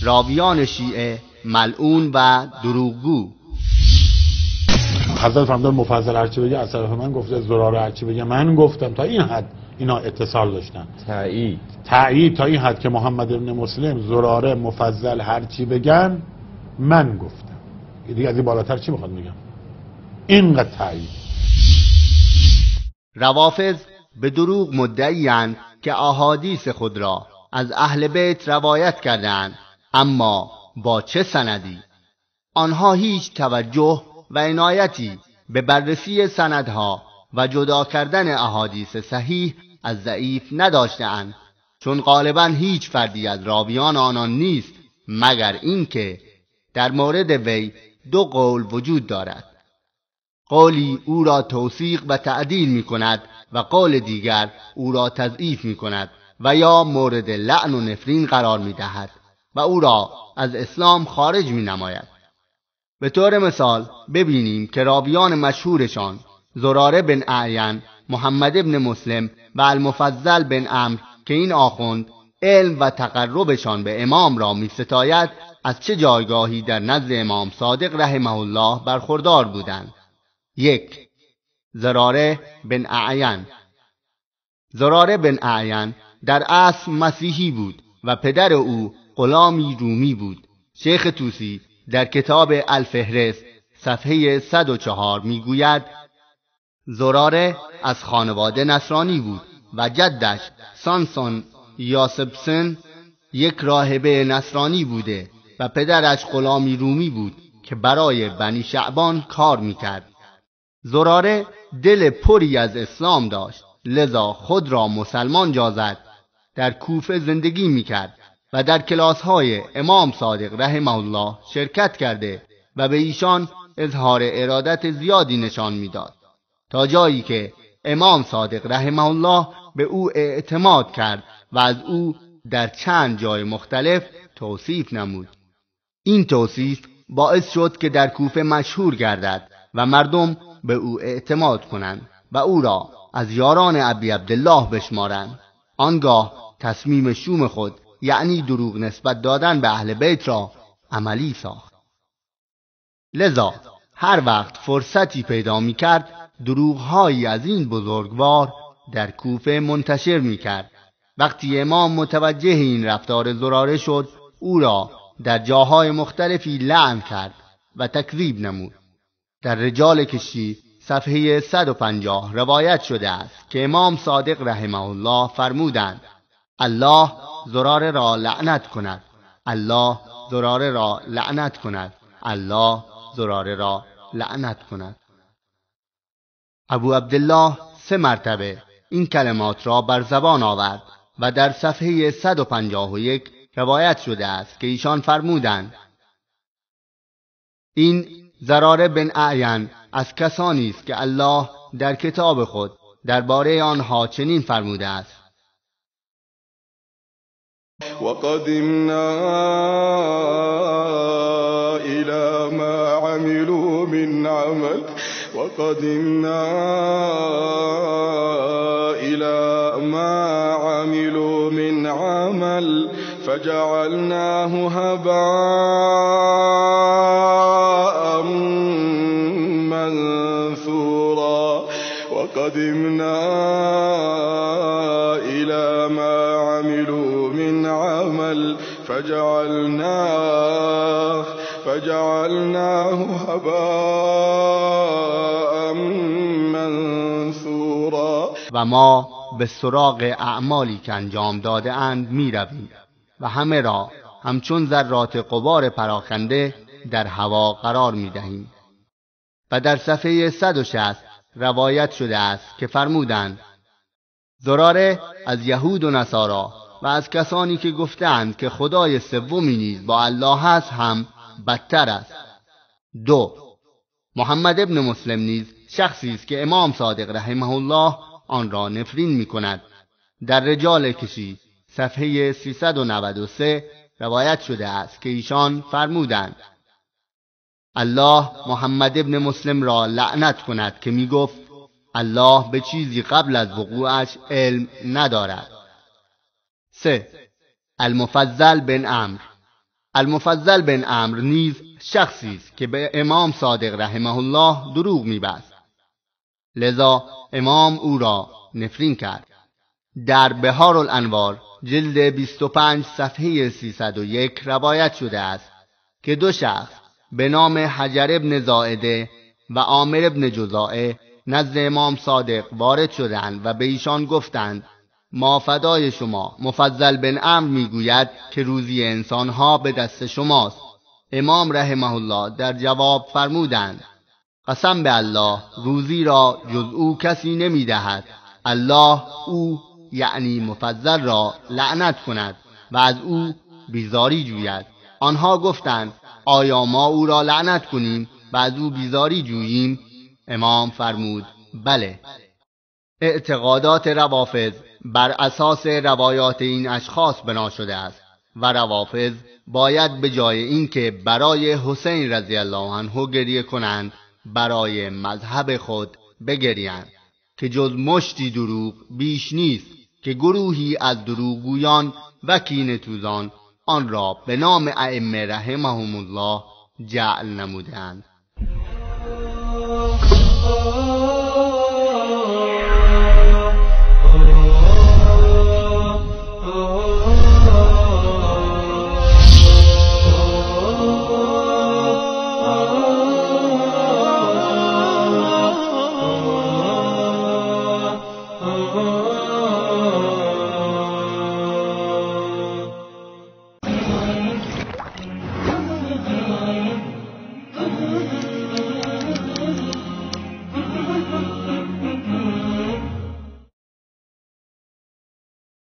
راویان شیعه ملعون و دروغگو. حضرت فرمودن مفضل هرچی بگه از طرف من گفته، زراره هرچی بگه من گفتم. تا این حد اینا اتصال داشتن، تایید تا این حد که محمد ابن مسلم، زراره، مفضل هرچی بگن من گفتم. دیگه از این بالاتر چی میخواد بگم؟ اینقدر تایید. روافض به دروغ مدعی‌اند که احادیث خود را از اهل بیت روایت کردند، اما با چه سندی؟ آنها هیچ توجه و عنایتی به بررسی سندها و جدا کردن احادیث صحیح از ضعیف نداشته‌اند، چون غالباً هیچ فردی از راویان آنان نیست مگر اینکه در مورد وی دو قول وجود دارد. قولی او را توثیق و تعدیل می کند و قول دیگر او را تضعیف می کند و یا مورد لعن و نفرین قرار می دهد و او را از اسلام خارج می نماید. به طور مثال ببینیم که راویان مشهورشان زراره بن اعین، محمد ابن مسلم و المفضل بن عمرو که این آخوند علم و تقربشان به امام را می ستاید، از چه جایگاهی در نزد امام صادق رحمه الله برخوردار بودند. 1. زراره بن اعین. زراره بن اعین در اصل مسیحی بود و پدر او غلامی رومی بود. شیخ طوسی در کتاب الفهرست صفحه 104 میگوید زراره از خانواده نصرانی بود و جدش سانسون یاسبسن یک راهبه نصرانی بوده و پدرش غلامی رومی بود که برای بنی شعبان کار میکرد. زراره دل پری از اسلام داشت، لذا خود را مسلمان جازد. در کوفه زندگی میکرد و در کلاس‌های امام صادق رحمه الله شرکت کرده و به ایشان اظهار ارادت زیادی نشان میداد، تا جایی که امام صادق رحمه الله به او اعتماد کرد و از او در چند جای مختلف توصیف نمود. این توصیف باعث شد که در کوفه مشهور گردد و مردم به او اعتماد کنند و او را از یاران ابی عبدالله بشمارند. آنگاه تصمیم شوم خود، یعنی دروغ نسبت دادن به اهل بیت را عملی ساخت. لذا هر وقت فرصتی پیدا می کرد دروغهایی از این بزرگوار در کوفه منتشر می کرد. وقتی امام متوجه این رفتار زراره شد، او را در جاهای مختلفی لعن کرد و تکذیب نمود. در رجال کشی صفحه 150 روایت شده است که امام صادق رحمه الله فرمودند الله زراره را لعنت کند، الله زراره را لعنت کند، الله زراره را لعنت کند. ابو عبدالله 3 مرتبه این کلمات را بر زبان آورد و در صفحه 151 روایت شده است که ایشان فرمودند این زراره بن اعین از کسانی است که الله در کتاب خود درباره آنها چنین فرموده است وقدمنا إلى ما عملوا من عمل وقدمنا إلى ما عملوا من عمل فجعلناه هباء منثورا وقدمنا إلى ما عملوا من عمل فجعلناه هباء منثورا. و ما به سراغ اعمالی که انجام داده اند می رویم و همه را همچون ذرات غبار پراکنده در هوا قرار می دهیم. و در صفحه 160 روایت شده است که فرمودند زراره از یهود و نصارا و از کسانی که گفتند که خدای سومی نیز با الله هست هم بدتر است. 2. محمد ابن مسلم نیز شخصی است که امام صادق رحمه الله آن را نفرین می کند. در رجال کشی صفحه 393 روایت شده است که ایشان فرمودند الله محمد ابن مسلم را لعنت کند که می گفت الله به چیزی قبل از وقوعش علم ندارد. 3. المفضل بن عمرو. المفضل بن عمرو نیز شخصی است که به امام صادق رحمه الله دروغ می‌بست، لذا امام او را نفرین کرد. در بحار الانوار جلد 25 صفحه 301 روایت شده است که دو شخص به نام حجر ابن زائده و عامر ابن جزاعه نزد امام صادق وارد شدند و به ایشان گفتند ما فدای شما، مفضل بن عمرو میگوید که روزی انسانها به دست شماست. امام رحمه الله در جواب فرمودند قسم به الله روزی را جز او کسی نمیدهد. الله او یعنی مفضل را لعنت کند و از او بیزاری جوید. آنها گفتند آیا ما او را لعنت کنیم و از او بیزاری جوییم؟ امام فرمود بله. اعتقادات روافض بر اساس روایات این اشخاص بنا شده است و روافض باید به جای اینکه برای حسین رضی الله عنه گریه کنند برای مذهب خود بگریند که جز مشتی دروغ بیش نیست که گروهی از دروغگویان و کینه‌توزان آن را به نام ائمه رحمهم الله جعل نمودند.